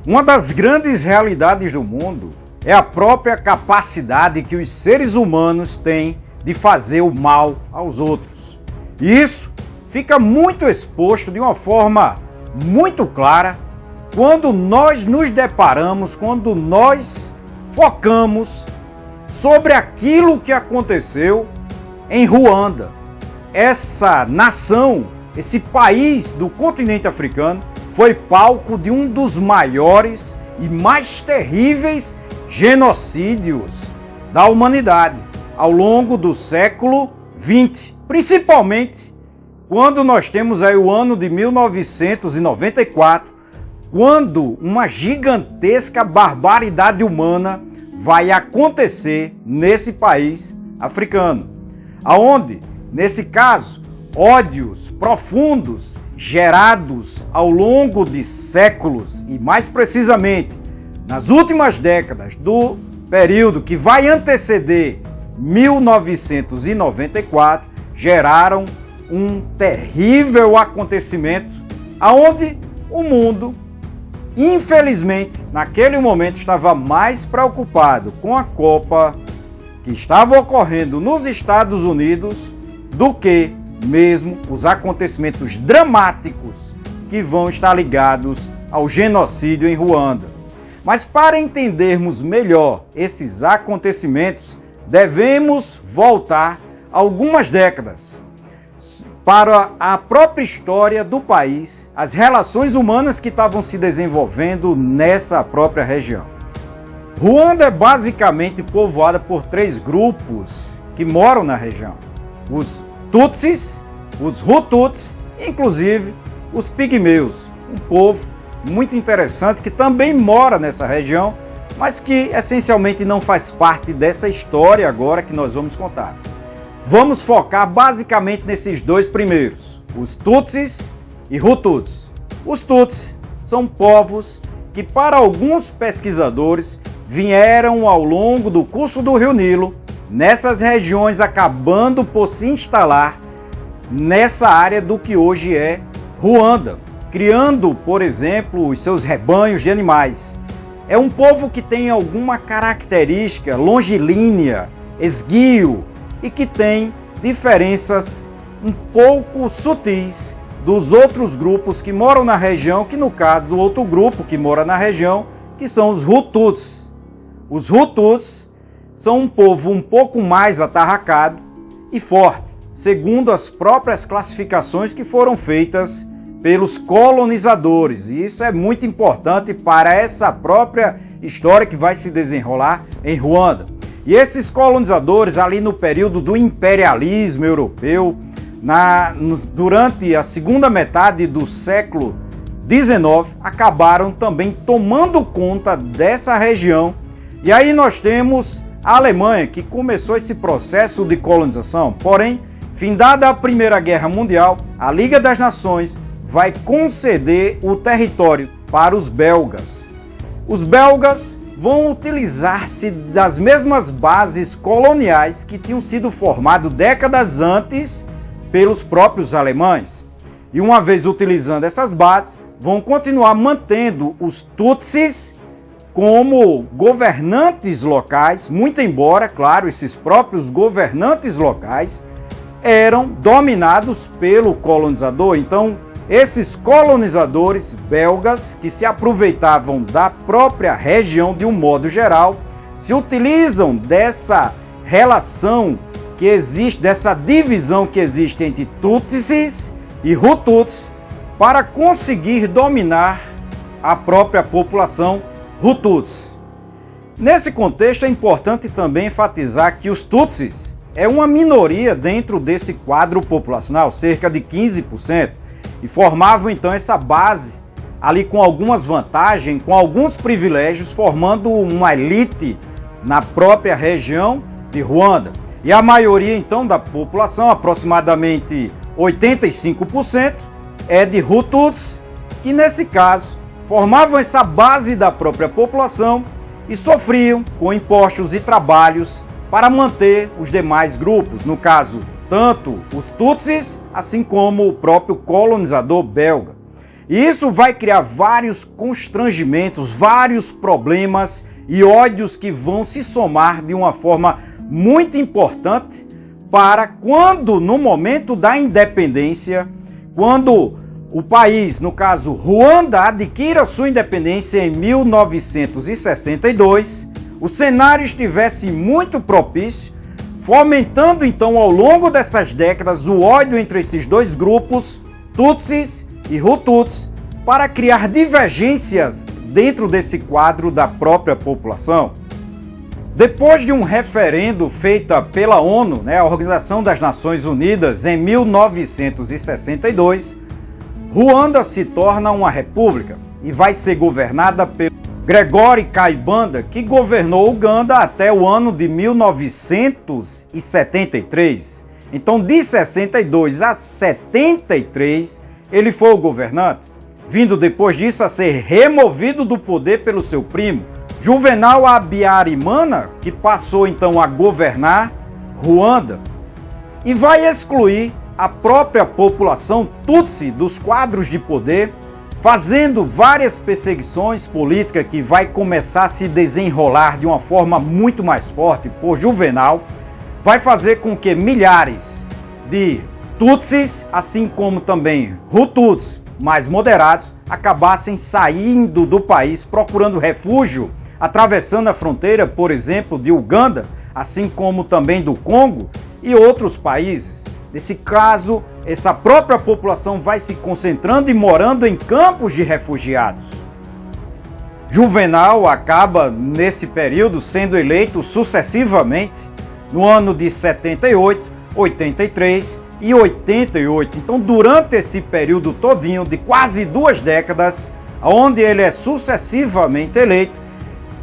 Uma das grandes realidades do mundo é a própria capacidade que os seres humanos têm de fazer o mal aos outros. E isso fica muito exposto de uma forma muito clara quando nós nos deparamos, quando nós focamos sobre aquilo que aconteceu em Ruanda. Essa nação, esse país do continente africano, foi palco de um dos maiores e mais terríveis genocídios da humanidade ao longo do século XX, principalmente quando nós temos aí o ano de 1994, quando uma gigantesca barbaridade humana vai acontecer nesse país africano, aonde, nesse caso, ódios profundos gerados ao longo de séculos e mais precisamente nas últimas décadas do período que vai anteceder 1994, geraram um terrível acontecimento aonde o mundo, infelizmente, naquele momento estava mais preocupado com a Copa que estava ocorrendo nos Estados Unidos do que mesmo os acontecimentos dramáticos que vão estar ligados ao genocídio em Ruanda. Mas para entendermos melhor esses acontecimentos, devemos voltar algumas décadas para a própria história do país, as relações humanas que estavam se desenvolvendo nessa própria região. Ruanda é basicamente povoada por 3 grupos que moram na região: os Tutsis, os Hutus, inclusive os Pigmeus, um povo muito interessante que também mora nessa região, mas que essencialmente não faz parte dessa história agora que nós vamos contar. Vamos focar basicamente nesses 2 primeiros, os Tutsis e Hutus. Os Tutsis são povos que, para alguns pesquisadores, vieram ao longo do curso do Rio Nilo, nessas regiões, acabando por se instalar nessa área do que hoje é Ruanda, criando, por exemplo, os seus rebanhos de animais. É um povo que tem alguma característica longilínea, esguio, e que tem diferenças um pouco sutis dos outros grupos que moram na região, que no caso do outro grupo que mora na região, que são os Hutus. Os Hutus são um povo um pouco mais atarracado e forte, segundo as próprias classificações que foram feitas pelos colonizadores. E isso é muito importante para essa própria história que vai se desenrolar em Ruanda. E esses colonizadores, ali no período do imperialismo europeu, durante a segunda metade do século XIX, acabaram também tomando conta dessa região. E aí nós temos a Alemanha, que começou esse processo de colonização. Porém, findada a Primeira Guerra Mundial, a Liga das Nações vai conceder o território para os belgas. Os belgas vão utilizar-se das mesmas bases coloniais que tinham sido formadas décadas antes pelos próprios alemães. E uma vez utilizando essas bases, vão continuar mantendo os Tutsis como governantes locais, muito embora, claro, esses próprios governantes locais eram dominados pelo colonizador. Então, esses colonizadores belgas, que se aproveitavam da própria região de um modo geral, se utilizam dessa relação que existe, dessa divisão que existe entre Tutsis e Hutus, para conseguir dominar a própria população Hutus. Nesse contexto é importante também enfatizar que os Tutsis é uma minoria dentro desse quadro populacional, cerca de 15%, e formavam então essa base ali com algumas vantagens, com alguns privilégios, formando uma elite na própria região de Ruanda. E a maioria então da população, aproximadamente 85%, é de Hutus, que nesse caso formavam essa base da própria população e sofriam com impostos e trabalhos para manter os demais grupos, no caso, tanto os Tutsis, assim como o próprio colonizador belga. E isso vai criar vários constrangimentos, vários problemas e ódios que vão se somar de uma forma muito importante para quando, no momento da independência, quando o país, no caso Ruanda, adquira sua independência em 1962, o cenário estivesse muito propício, fomentando então ao longo dessas décadas o ódio entre esses dois grupos, Tutsis e Hutus, para criar divergências dentro desse quadro da própria população. Depois de um referendo feito pela ONU, a Organização das Nações Unidas, em 1962, Ruanda se torna uma república e vai ser governada pelo Gregory Kayibanda, que governou Uganda até o ano de 1973. Então, de 62 a 73, ele foi o governante, vindo depois disso a ser removido do poder pelo seu primo, Juvenal Habyarimana, que passou então a governar Ruanda e vai excluir a própria população Tutsi dos quadros de poder, fazendo várias perseguições políticas que vai começar a se desenrolar de uma forma muito mais forte por Juvenal, vai fazer com que milhares de Tutsis, assim como também Hutus mais moderados, acabassem saindo do país procurando refúgio, atravessando a fronteira, por exemplo, de Uganda, assim como também do Congo e outros países. Nesse caso, essa própria população vai se concentrando e morando em campos de refugiados. Juvenal acaba, nesse período, sendo eleito sucessivamente no ano de 78, 83 e 88. Então, durante esse período todinho de quase 2 décadas, onde ele é sucessivamente eleito,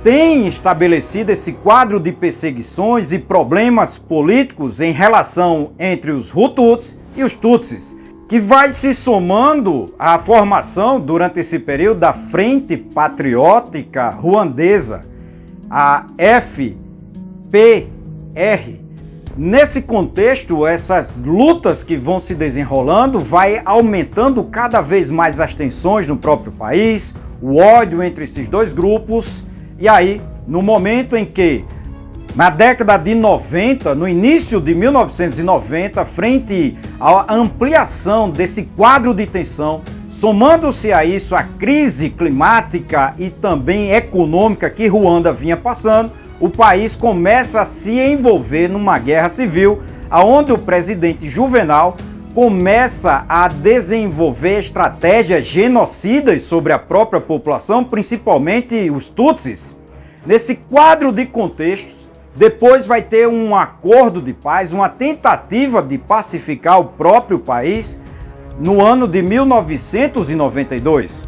tem estabelecido esse quadro de perseguições e problemas políticos em relação entre os Hutus e os Tutsis, que vai se somando à formação durante esse período da Frente Patriótica Ruandesa, a FPR. Nesse contexto, essas lutas que vão se desenrolando vai aumentando cada vez mais as tensões no próprio país, o ódio entre esses dois grupos. E aí, no momento em que, na década de 90, no início de 1990, frente à ampliação desse quadro de tensão, somando-se a isso a crise climática e também econômica que Ruanda vinha passando, o país começa a se envolver numa guerra civil, onde o presidente Juvenal começa a desenvolver estratégias genocidas sobre a própria população, principalmente os Tutsis. Nesse quadro de contextos, depois vai ter um acordo de paz, uma tentativa de pacificar o próprio país no ano de 1992.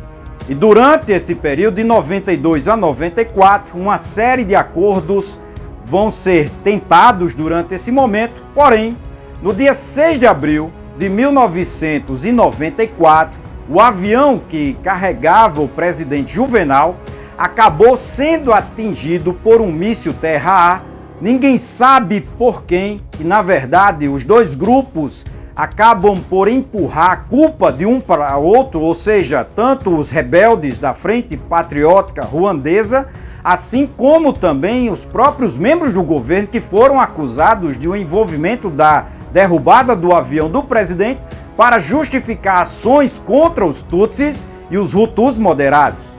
E durante esse período, de 92 a 94, uma série de acordos vão ser tentados durante esse momento, porém, no dia 6 de abril de 1994, o avião que carregava o presidente Juvenal acabou sendo atingido por um míssil terra-ar. Ninguém sabe por quem, e na verdade os dois grupos acabam por empurrar a culpa de um para outro, ou seja, tanto os rebeldes da Frente Patriótica Ruandesa, assim como também os próprios membros do governo que foram acusados de um envolvimento da derrubada do avião do presidente para justificar ações contra os Tutsis e os Hutus moderados.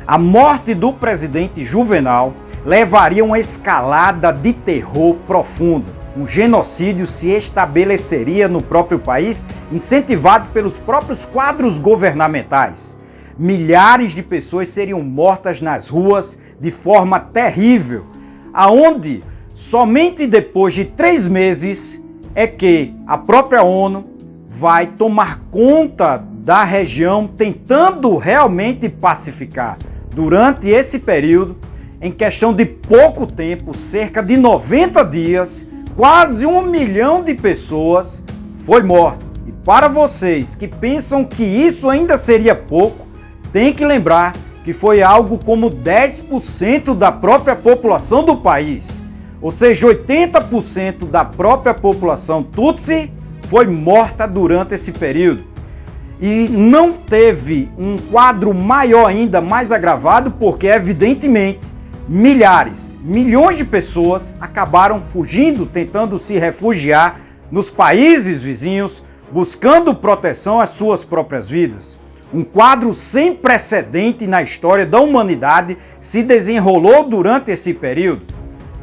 A morte do presidente Juvenal levaria a uma escalada de terror profundo. Um genocídio se estabeleceria no próprio país, incentivado pelos próprios quadros governamentais. Milhares de pessoas seriam mortas nas ruas de forma terrível, aonde somente depois de 3 meses é que a própria ONU vai tomar conta da região, tentando realmente pacificar. Durante esse período, em questão de pouco tempo, cerca de 90 dias, quase 1 milhão de pessoas foi morto. E para vocês que pensam que isso ainda seria pouco, tem que lembrar que foi algo como 10% da própria população do país. Ou seja, 80% da própria população Tutsi foi morta durante esse período. E não teve um quadro maior ainda, mais agravado, porque evidentemente milhões de pessoas acabaram fugindo, tentando se refugiar nos países vizinhos, buscando proteção às suas próprias vidas. Um quadro sem precedente na história da humanidade se desenrolou durante esse período.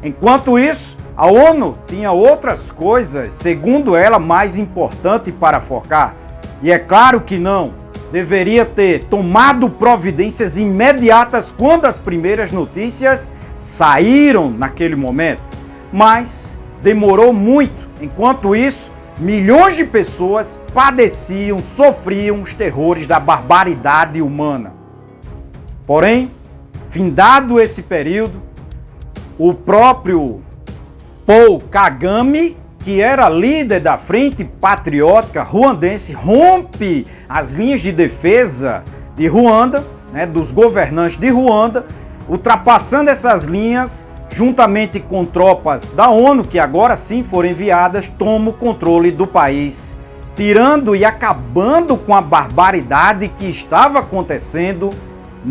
Enquanto isso, a ONU tinha outras coisas, segundo ela, mais importantes para focar. E é claro que não, deveria ter tomado providências imediatas quando as primeiras notícias saíram naquele momento. Mas demorou muito. Enquanto isso, milhões de pessoas padeciam, sofriam os terrores da barbaridade humana. Porém, findado esse período, o próprio Paul Kagame, que era líder da Frente Patriótica Ruandense, rompe as linhas de defesa de Ruanda, dos governantes de Ruanda, ultrapassando essas linhas, juntamente com tropas da ONU, que agora sim foram enviadas, toma o controle do país, tirando e acabando com a barbaridade que estava acontecendo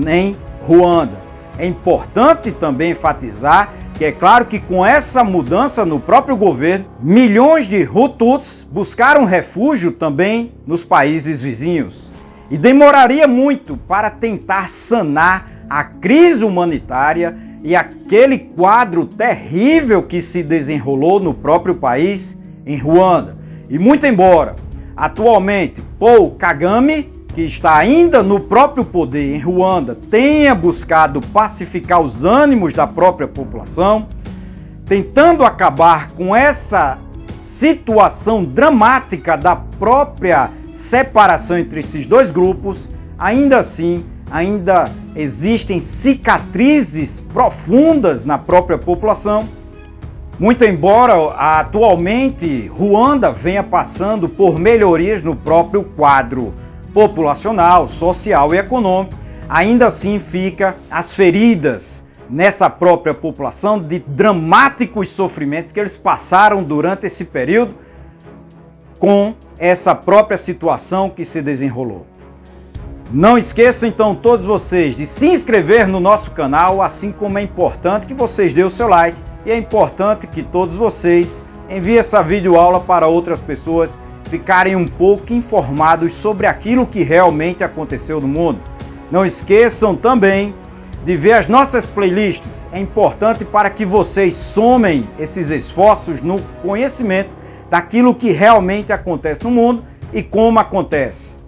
em Ruanda. É importante também enfatizar que é claro que com essa mudança no próprio governo, milhões de Hutus buscaram refúgio também nos países vizinhos. E demoraria muito para tentar sanar a crise humanitária e aquele quadro terrível que se desenrolou no próprio país, em Ruanda. E muito embora, atualmente, Paul Kagame, que está ainda no próprio poder em Ruanda, tenha buscado pacificar os ânimos da própria população, tentando acabar com essa situação dramática da própria separação entre esses dois grupos, ainda assim, ainda existem cicatrizes profundas na própria população. Muito embora atualmente Ruanda venha passando por melhorias no próprio quadro populacional, social e econômico, ainda assim fica as feridas nessa própria população de dramáticos sofrimentos que eles passaram durante esse período com essa própria situação que se desenrolou. Não esqueçam então todos vocês de se inscrever no nosso canal, assim como é importante que vocês dêem o seu like e é importante que todos vocês enviem essa videoaula para outras pessoas ficarem um pouco informados sobre aquilo que realmente aconteceu no mundo. Não esqueçam também de ver as nossas playlists. É importante para que vocês somem esses esforços no conhecimento daquilo que realmente acontece no mundo e como acontece.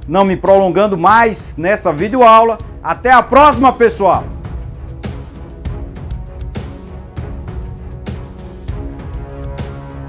Não me prolongando mais nessa videoaula. Até a próxima, pessoal!